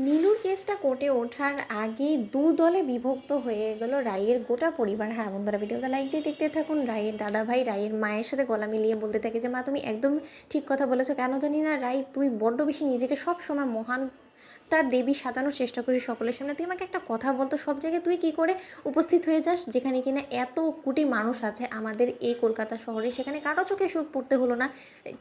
নীলুর কেসটা কোর্টে ওঠার আগেই দলে বিভক্ত হয়ে গেল রাইয়ের গোটা পরিবার। হ্যাঁ বন্ধুরা, ভিডিওটা লাইক দিয়ে দেখতে থাকুন। রাইয়ের দাদা ভাই রাইয়ের মায়ের সাথে গলা মিলিয়ে বলতে থাকে যে মা তুমি একদম ঠিক কথা বলেছো, কেন জানি না রাই তুই বড্ড বেশি নিজেকে সব সময় মহান তার দেবী সাজানোর চেষ্টা করিস সকলের সামনে। তুই আমাকে একটা কথা বলতো, সব জায়গায় তুই কি করে উপস্থিত হয়ে যাস যেখানে কিনা এত কোটি মানুষ আছে আমাদের এই কলকাতা শহরে, সেখানে কারো চোখে সুখ পড়তে হলো না।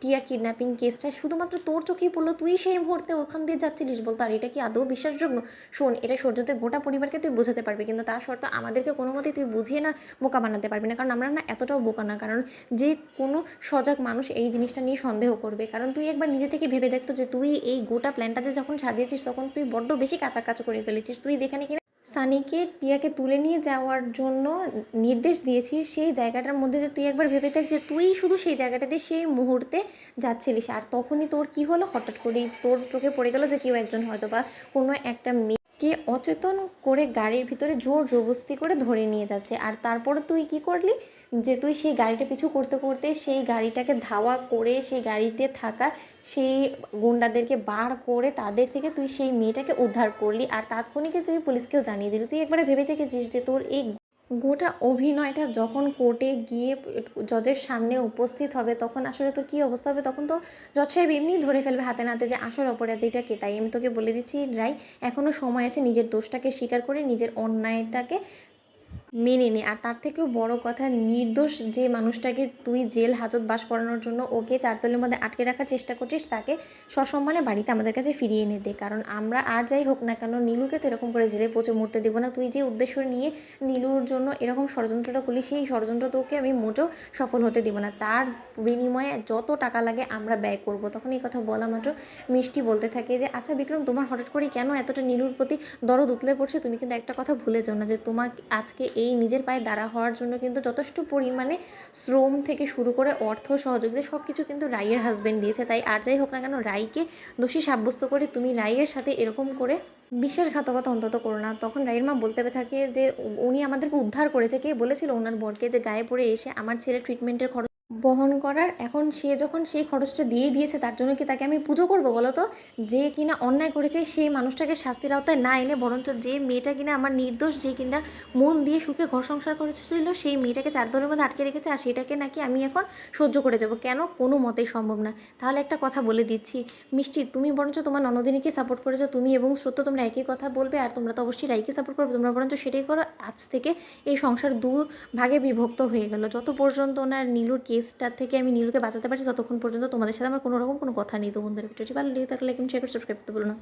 টিয়া কিডন্যাপিং কেসটা শুধুমাত্র তোর চোখেই পড়লো, তুই সেই মুহূর্তে ওখান দিয়ে যাচ্ছিলিস বলতো। আর এটা কি আদৌ বিশ্বাসযোগ্য? শোন, এটা সূর্যদের গোটা পরিবারকে তুই বোঝাতে পারবি, কিন্তু তার সত্ত্বেও আমাদেরকে কোনো মতেই তুই বুঝিয়ে না বোকা বানাতে পারবি না, কারণ আমরা না এতটাও বোকা না। কারণ যে কোনো সজাগ মানুষ এই জিনিসটা নিয়ে সন্দেহ করবে। কারণ তুই একবার নিজে থেকে ভেবে দেখতো যে তুই এই গোটা প্ল্যানটা যে যখন সাজিয়েছিস তখন তুই বড্ড বেশি কাঁচা করে ফেলেছিস। তুই যেখানে কিনা সানিকে টিয়াকে তুলে নিয়ে যাওয়ার জন্য নির্দেশ দিয়েছিস, সেই জায়গাটার মধ্যে তুই একবার ভেবে দেখ যে তুই শুধু সেই জায়গাটাতে সেই মুহূর্তে যাচ্ছিলিস। আর তখনই তোর কি হলো, হঠাৎ করেই তোর চোখে পড়ে গেল যে কেউ একজন হয়তো বা কোনো একটা মেয়েকে অচেতন করে গাড়ির ভিতরে জোর জবরদস্তি করে ধরে নিয়ে যাচ্ছে। আর তারপরে তুই কি করলি, যে তুই সেই গাড়িটা পিছু করতে করতে সেই গাড়িটাকে ধাওয়া করে সেই গাড়িতে থাকা সেই গুন্ডাদেরকে বার করে তাদের থেকে তুই সেই মেয়েটাকে উদ্ধার করলি। আর তাৎক্ষণিক তুই পুলিশকেও জানিয়ে দিলি। তুই একবারে ভেবে থেকেছিস যে তোর এই গোটা অভিনয়টা যখন কোর্টে গিয়ে জজের সামনে উপস্থিত হবে তখন আসলে তোর কী অবস্থা হবে? তখন তো জজ সাহেব এমনিই ধরে ফেলবে হাতে নাতে যে আসল অপরাধীটা কে। তাই আমি তোকে বলে দিচ্ছি রাই, এখনও সময় আছে নিজের দোষটাকে স্বীকার করে নিজের অন্যায়টাকে মেনে নে। আর তার থেকেও বড় কথা, নির্দোষ যে মানুষটাকে তুই জেল হাজতবাস করানোর জন্য ওকে চারতলের মধ্যে আটকে রাখার চেষ্টা করছিস, তাকে সসম্মানে বাড়িতে আমাদের কাছে ফিরিয়ে এনে দে। কারণ আমরা আর যাই হোক না কেন নীলুকে তো এরকম করে জেলে পচে মরতে দেবো না। তুই যে উদ্দেশ্য নিয়ে নীলুর জন্য এরকম ষড়যন্ত্রটা করলি, সেই ষড়যন্ত্র তোকে আমি মোটেও সফল হতে দেবো না। তার বিনিময়ে যত টাকা লাগে আমরা ব্যয় করব। তখন এই কথা বলা মাত্র মিষ্টি বলতে থাকে যে আচ্ছা বিক্রম, তোমার হঠাৎ করে কেন এতটা নীলুর প্রতি দরদ উতলে পড়ছে? তুমি কিন্তু একটা কথা ভুলে যাও না যে তোমার আজকে এই নিজের পায়ে দাঁড়া হওয়ার জন্য কিন্তু যথেষ্ট পরিমাণে শ্রম থেকে শুরু করে অর্থ সহযোগিতা সব কিছু কিন্তু রাইয়ের হাজব্যান্ড দিয়েছে। তাই আর যাই হোক না কেন রাইকে দোষী সাব্যস্ত করে তুমি রাইয়ের সাথে এরকম করে বিশ্বাসঘাতকতা অন্তত করো না। তখন রাইয়ের মা বলতে থাকে যে উনি আমাদেরকে উদ্ধার করেছে, কে বলেছিল ওনার বরকে যে গায়ে পড়ে এসে আমার ছেলের ট্রিটমেন্টের খরচ বহন করার। এখন সে যখন সেই খরচটা দিয়ে দিয়েছে তার জন্য কি তাকে আমি পুজো করবো বলো তো? যে কিনা অন্যায় করেছে সেই মানুষটাকে শাস্তির আওতায় না এনে বরঞ্চ যে মেয়েটা কিনা আমার নির্দোষ, যে কিনা মন দিয়ে সুখে ঘর সংসার করেছিল সেই মেয়েটাকে চারদলের মধ্যে আটকে রেখেছে, আর সেটাকে নাকি আমি এখন সহ্য করে যাব? কেন? কোনো মতেই সম্ভব না। তাহলে একটা কথা বলে দিচ্ছি মিষ্টি, তুমি বরঞ্চ তোমার ননদিনীকে সাপোর্ট করেছো, তুমি এবং সত্য তোমরা একই কথা বলবে। আর তোমরা তো অবশ্যই রাইকে সাপোর্ট করবে, তোমরা বরঞ্চ সেটাই করো। আজ থেকে এই সংসার দু ভাগে বিভক্ত হয়ে গেল। যত পর্যন্ত ওনার নীলুর কেসটা থেকে আমি নীলুকে বাঁচাতে পারছি ততক্ষণ পর্যন্ত তোমাদের সাথে আমার কোনো রকম কোনো কথা নেই। তো বন্ধুরা, ভিডিওটি ভালো লেগে থাকলে লাইক, শেয়ার, সাবস্ক্রাইব করতে ভুলো না।